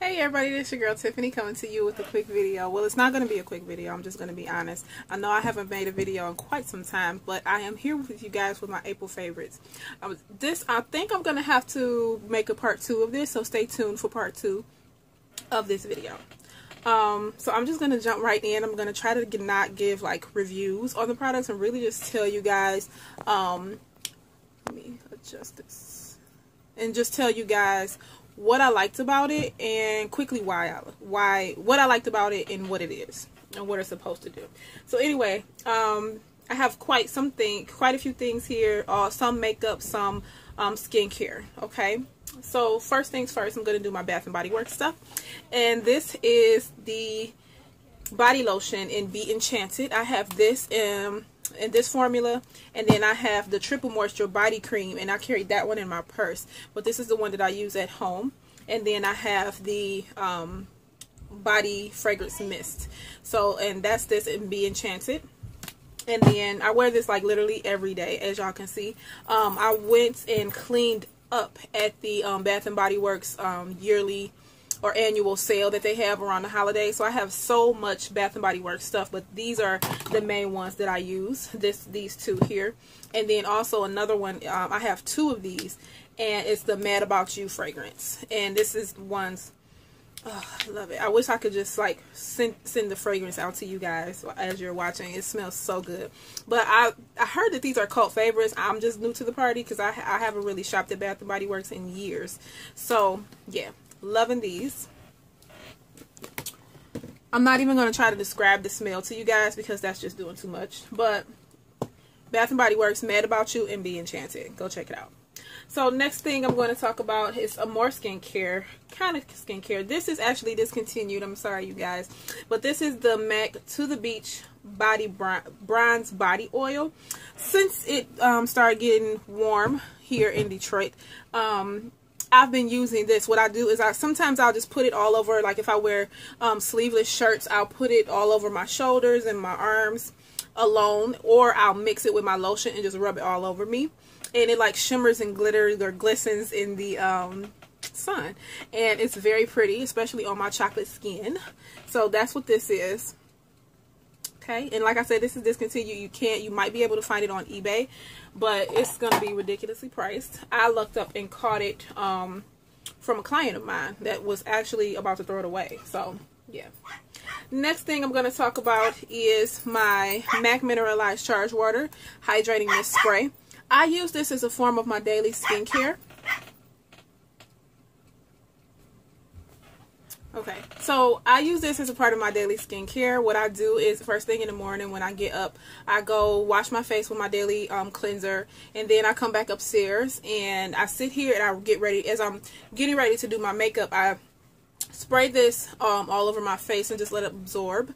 Hey everybody, this is your girl Tiffany coming to you with a quick video. Well, it's not going to be a quick video, I'm just going to be honest. I know I haven't made a video in quite some time, but I am here with you guys with my April favorites. I think I'm going to have to make a part 2 of this, so stay tuned for part 2 of this video. So I'm just going to jump right in. I'm going to try to not give like reviews on the products and really just tell you guys, let me adjust this, and just tell you guys what I liked about it and quickly what I liked about it and what it is and what it's supposed to do. So anyway, I have quite a few things here, some makeup, some skincare. Okay, so first things first, I'm going to do my Bath and Body Works stuff, and this is the body lotion in Be Enchanted. I have this in this formula, and then I have the Triple Moisture body cream, and I carried that one in my purse, but this is the one that I use at home. And then I have the body fragrance mist, so, and that's this in Be Enchanted. And then I wear this like literally every day, as y'all can see. I went and cleaned up at the Bath and Body Works yearly or annual sale that they have around the holidays. So I have so much Bath and Body Works stuff, but these are the main ones that I use. These two here, and then also another one. I have 2 of these, and it's the Mad About You fragrance. And this is ones. Oh, I love it. I wish I could just like send the fragrance out to you guys as you're watching. It smells so good. But I heard that these are cult favorites. I'm just new to the party because I haven't really shopped at Bath and Body Works in years. So yeah. Loving these. I'm not even going to try to describe the smell to you guys because that's just doing too much. But Bath & Body Works, Mad About You, and Be Enchanted. Go check it out. So next thing I'm going to talk about is a more skincare, kind of skincare. This is actually discontinued. I'm sorry, you guys. But this is the MAC To The Beach Bronze Body Oil. Since it started getting warm here in Detroit, I've been using this. What I do is sometimes I'll just put it all over, like if I wear sleeveless shirts, I'll put it all over my shoulders and my arms alone, or I'll mix it with my lotion and just rub it all over me, and it like shimmers and glitters or glistens in the sun, and it's very pretty, especially on my chocolate skin. So that's what this is. Okay, and like I said, this is discontinued. You might be able to find it on eBay, but it's gonna be ridiculously priced. I looked up and caught it from a client of mine that was actually about to throw it away. So yeah. Next thing I'm gonna talk about is my MAC Mineralized Charge Water Hydrating Mist Spray. I use this as a form of my daily skincare. Okay, so I use this as a part of my daily skincare. What I do is first thing in the morning when I get up, I go wash my face with my daily cleanser, and then I come back upstairs and I sit here and I get ready. As I'm getting ready to do my makeup, I spray this all over my face and just let it absorb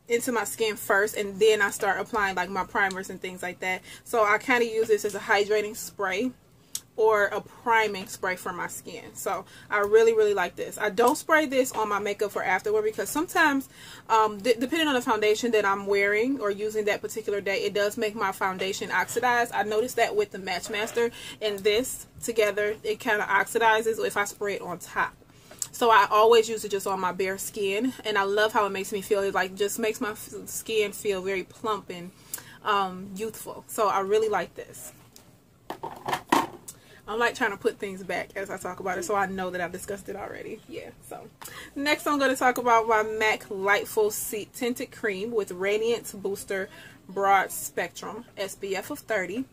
into my skin first, and then I start applying like my primers and things like that. So I kind of use this as a hydrating spray or a priming spray for my skin. So I really like this. I don't spray this on my makeup for afterward because sometimes depending on the foundation that I'm wearing or using that particular day, it does make my foundation oxidize. I noticed that with the Match Master and this together, it kind of oxidizes if I spray it on top. So I always use it just on my bare skin, and I love how it makes me feel. It like just makes my skin feel very plump and youthful. So I really like this. I'm like trying to put things back as I talk about it, so I know that I've discussed it already. Yeah, so next I'm going to talk about my MAC Lightful Tinted Cream with Radiance Booster Broad Spectrum SPF of 30.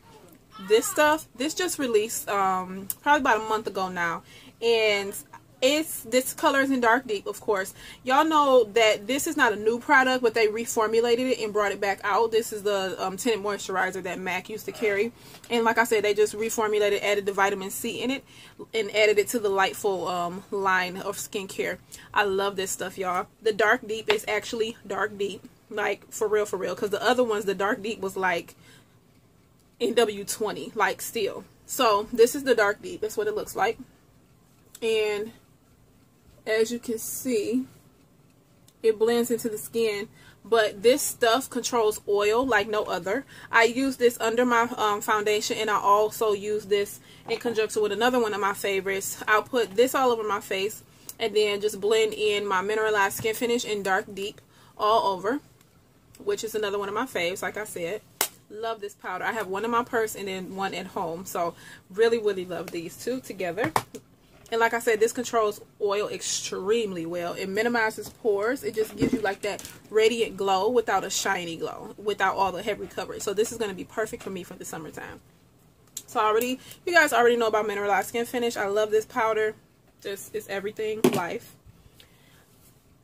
This just released probably about a month ago now, and this color is in dark deep. Of course, y'all know that this is not a new product, but they reformulated it and brought it back out. This is the tinted moisturizer that MAC used to carry, and like I said, they just reformulated, added the vitamin C in it, and added it to the Lightful line of skincare. I love this stuff, y'all. The dark deep is actually dark deep, like for real, because the other ones, the dark deep was like NW20, like still. So this is the dark deep. That's what it looks like, and as you can see, it blends into the skin but this stuff controls oil like no other. I use this under my foundation, and I also use this in conjunction with another one of my favorites. I'll put this all over my face and then just blend in my mineralized skin finish in dark deep all over, which is another one of my faves. Like I said, love this powder. I have one in my purse and then one at home, so really love these two together. And like I said, this controls oil extremely well. It minimizes pores. It just gives you like that radiant glow without a shiny glow, without all the heavy coverage. So this is going to be perfect for me for the summertime. So you guys already know about mineralized skin finish. I love this powder. It's everything life.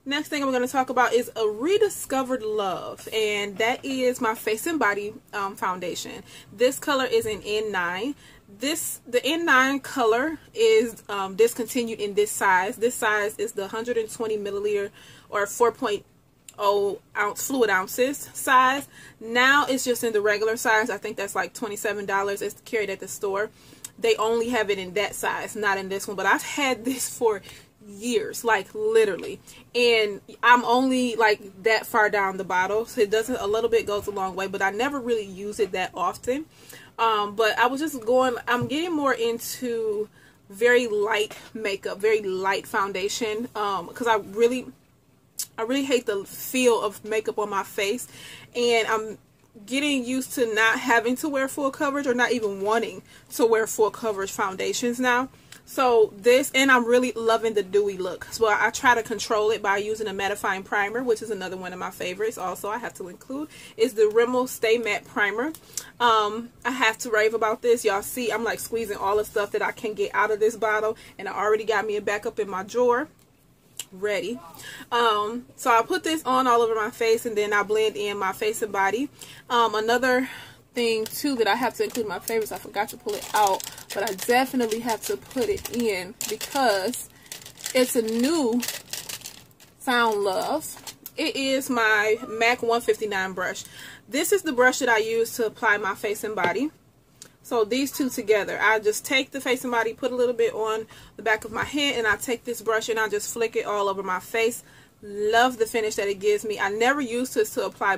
Next thing I'm going to talk about is a rediscovered love, and that is my Face and Body foundation. This color is an N9. The N9 color is discontinued in this size. This size is the 120 milliliter or 4.0 ounce fluid ounces size. Now it's just in the regular size. I think that's like $27. It's carried at the store. They only have it in that size, not in this one. But I've had this for years, like literally, and I'm only like that far down the bottle, so it doesn't, a little bit goes a long way, but I never really use it that often. But I was just I'm getting more into very light makeup, very light foundation, because I really hate the feel of makeup on my face, and I'm getting used to not having to wear full coverage, or not even wanting to wear full coverage foundations now. So this, and I'm really loving the dewy look. So I try to control it by using a mattifying primer, which is another one of my favorites. Also, I have to include is the Rimmel Stay Matte Primer. I have to rave about this. Y'all see, I'm like squeezing all the stuff that I can get out of this bottle, and I already got me a backup in my drawer ready. So I put this on all over my face, and then I blend in my Face and Body. Another thing too that I have to include in my favorites, I forgot to pull it out, but I definitely have to put it in because it's a new found love. It is my MAC 159 brush. This is the brush that I use to apply my Face and Body. So these two together, I just take the Face and Body, put a little bit on the back of my head, and I take this brush and I just flick it all over my face. Love the finish that it gives me. I never used this to apply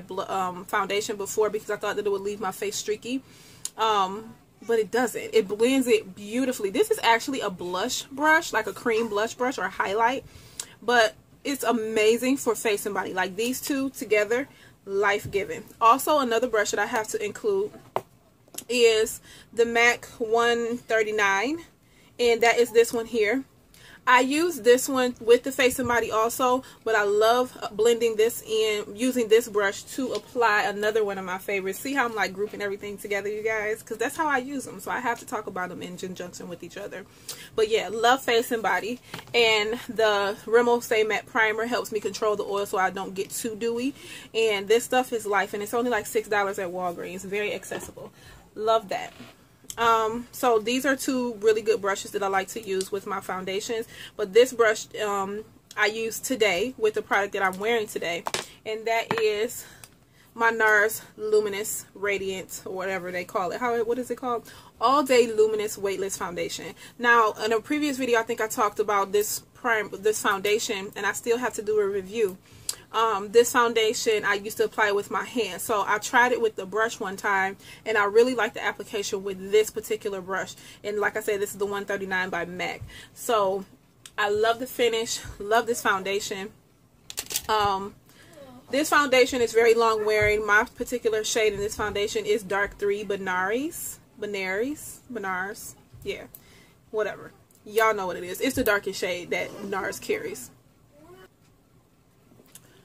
foundation before because I thought that it would leave my face streaky, but it doesn't. It blends it beautifully. This is actually a blush brush, like a cream blush brush or highlight, but it's amazing for Face and Body. Like these two together, life-giving. Also, another brush that I have to include is the MAC 139, and that is this one here. I use this one with the Face and Body also, but I love blending this in, using this brush to apply another one of my favorites. See how I'm like grouping everything together, you guys? Because that's how I use them, so I have to talk about them in conjunction with each other. But yeah, love Face and Body. And the Rimmel Stay Matte Primer helps me control the oil so I don't get too dewy. And this stuff is life, and it's only like $6 at Walgreens. Very accessible. Love that. So these are two really good brushes that I like to use with my foundations, but this brush I used today with the product that I'm wearing today, and that is my NARS Luminous Radiant, or whatever they call it. What is it called? All Day Luminous Weightless Foundation. Now, in a previous video, I think I talked about this foundation, and I still have to do a review. This foundation I used to apply with my hand, so I tried it with the brush one time, and I really like the application with this particular brush. And like I said, this is the 139 by MAC. So I love the finish, love this foundation. This foundation is very long wearing. My particular shade in this foundation is dark 3 Benares, yeah, whatever, y'all know what it is. It's the darkest shade that NARS carries.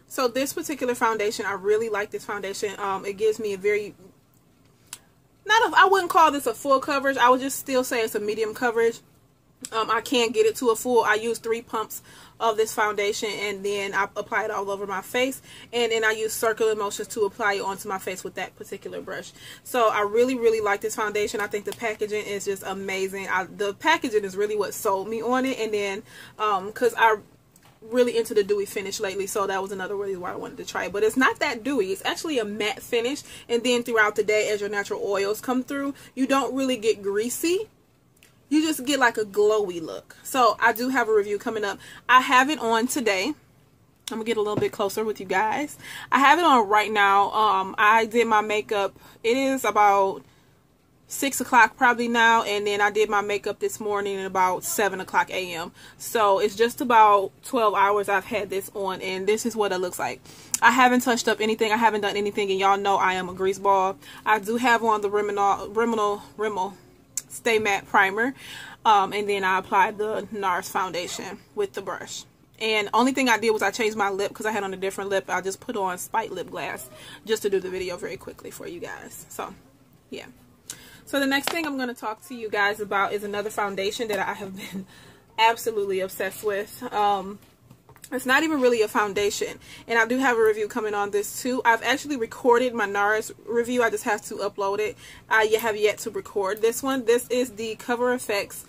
So this particular foundation, I really like this foundation. It gives me a very, I wouldn't call this a full coverage. I would just still say it's a medium coverage. I can't get it to a full. I use 3 pumps of this foundation, and then I apply it all over my face, and then I use circular motions to apply it onto my face with that particular brush. So I really like this foundation. I think the packaging is just amazing. The packaging is really what sold me on it, and then because I really into the dewy finish lately, so that was another reason why I wanted to try it. But it's not that dewy. It's actually a matte finish, and then throughout the day, as your natural oils come through, you don't really get greasy. You just get like a glowy look. So I do have a review coming up. I have it on today. I'm gonna get a little bit closer with you guys. I have it on right now. I did my makeup. It is about 6 o'clock probably now, and then I did my makeup this morning at about 7 o'clock a.m. So it's just about 12 hours I've had this on, and this is what it looks like. I haven't touched up anything. I haven't done anything, and y'all know I am a grease ball. I do have on the Rimmel Stay Matte Primer, and then I applied the NARS foundation with the brush. And only thing I did was I changed my lip because I had on a different lip. I just put on Spite lip gloss just to do the video very quickly for you guys. So, yeah. So the next thing I'm going to talk to you guys about is another foundation that I have been absolutely obsessed with. It's not even really a foundation, and I do have a review coming on this too. I've actually recorded my NARS review. I just have to upload it. I have yet to record this one. This is the Cover FX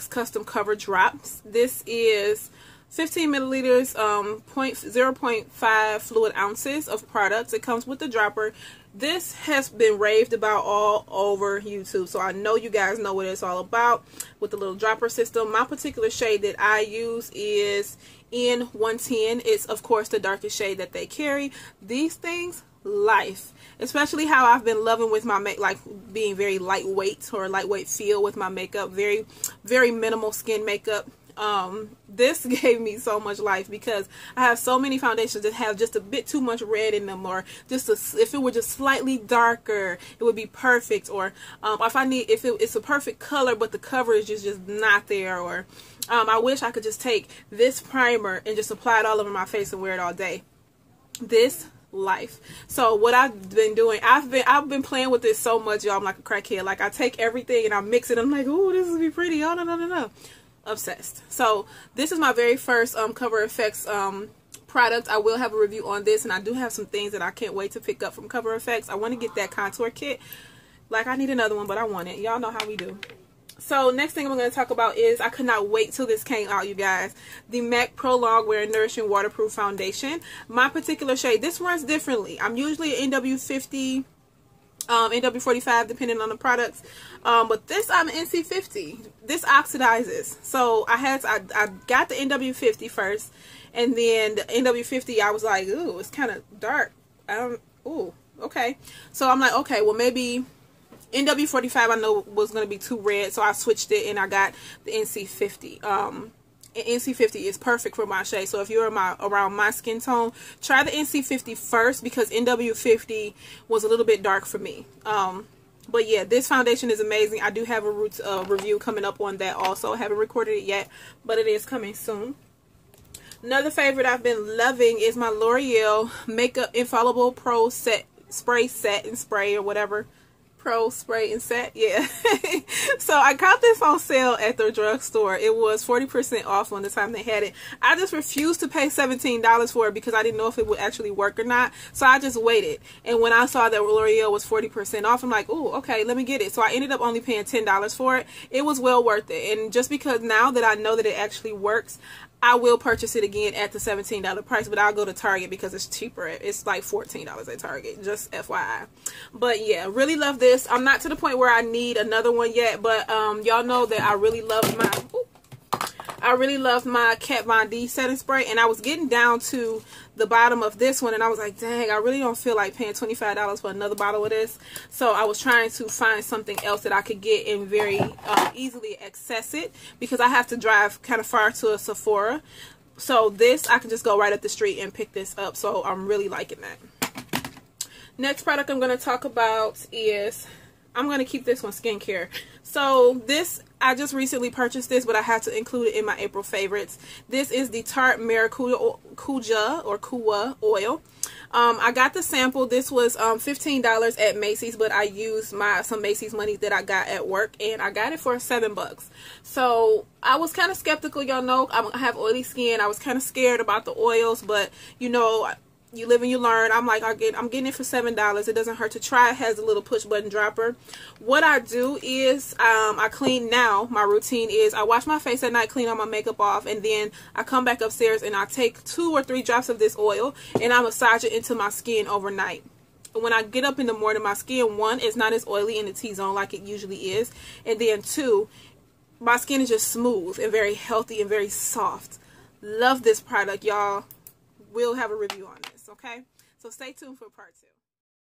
Custom Cover Drops. This is 15 milliliters, 0.5 fluid ounces of products. It comes with the dropper. This has been raved about all over YouTube, so I know you guys know what it's all about with the little dropper system. My particular shade that I use is N110. It's, of course, the darkest shade that they carry. These things, life. Especially how I've been loving with my like being very lightweight or lightweight feel with my makeup. Very, very minimal skin makeup. This gave me so much life because I have so many foundations that have just a bit too much red in them, or just if it were just slightly darker, it would be perfect. Or if it's a perfect color but the coverage is just not there, or I wish I could just take this primer and just apply it all over my face and wear it all day. This life. So what I've been doing, I've been playing with this so much, y'all. I'm like a crackhead. Like I take everything and I mix it. I'm like, oh, this would be pretty. Oh no. Obsessed. So this is my very first Cover FX product. I will have a review on this, and I do have some things that I can't wait to pick up from Cover FX. I want to get that contour kit. Like, I need another one, but I want it. Y'all know how we do. So next thing I'm going to talk about is, I could not wait till this came out, you guys. The MAC Pro Longwear Nourishing Waterproof Foundation. My particular shade, this runs differently. I'm usually an NW50, NW45, depending on the products. But this, I'm NC50. This oxidizes. So I got the NW50 first, and then the NW50, I was like, ooh, it's kind of dark. Ooh, okay. So I'm like, okay, well maybe NW45 I know was going to be too red, so I switched it and I got the NC50. NC50 is perfect for my shade. So if you're around my skin tone, try the NC50 first, because NW50 was a little bit dark for me. But yeah, this foundation is amazing. I do have a review coming up on that also. I haven't recorded it yet, but it is coming soon. Another favorite I've been loving is my L'Oreal Makeup Infallible Pro Set and Spray or whatever. Pro Spray and Set, yeah. So I got this on sale at the drugstore. It was 40% off on the time they had it. I just refused to pay $17 for it because I didn't know if it would actually work or not. So I just waited. And when I saw that L'Oreal was 40% off, I'm like, oh, okay, let me get it. So I ended up only paying $10 for it. It was well worth it. And just because now that I know that it actually works, I will purchase it again at the $17 price, but I'll go to Target because it's cheaper. It's like $14 at Target, just FYI. But yeah, really love this. I'm not to the point where I need another one yet, but y'all know that I really love my Kat Von D setting spray, and I was getting down to the bottom of this one, and I was like, dang, I really don't feel like paying $25 for another bottle of this. So I was trying to find something else that I could get and very easily access it, because I have to drive kind of far to a Sephora. So this, I can just go right up the street and pick this up. So I'm really liking that. Next product I'm going to talk about is, I'm going to keep this one skincare. So this, I just recently purchased this, but I had to include it in my April favorites. This is the Tarte Maracuja oil. I got the sample. This was $15 at Macy's, but I used some Macy's money that I got at work, and I got it for $7. So I was kind of skeptical. Y'all know I have oily skin. I was kind of scared about the oils, but you know, you live and you learn. I'm like, I'm getting it for $7. It doesn't hurt to try. It has a little push button dropper. What I do is I clean now. My routine is I wash my face at night, clean all my makeup off, and then I come back upstairs and I take 2 or 3 drops of this oil and I massage it into my skin overnight. When I get up in the morning, my skin, 1, is not as oily in the T-zone like it usually is, and then 2, my skin is just smooth and very healthy and very soft. Love this product, y'all. We'll have a review on this, okay? So stay tuned for part 2.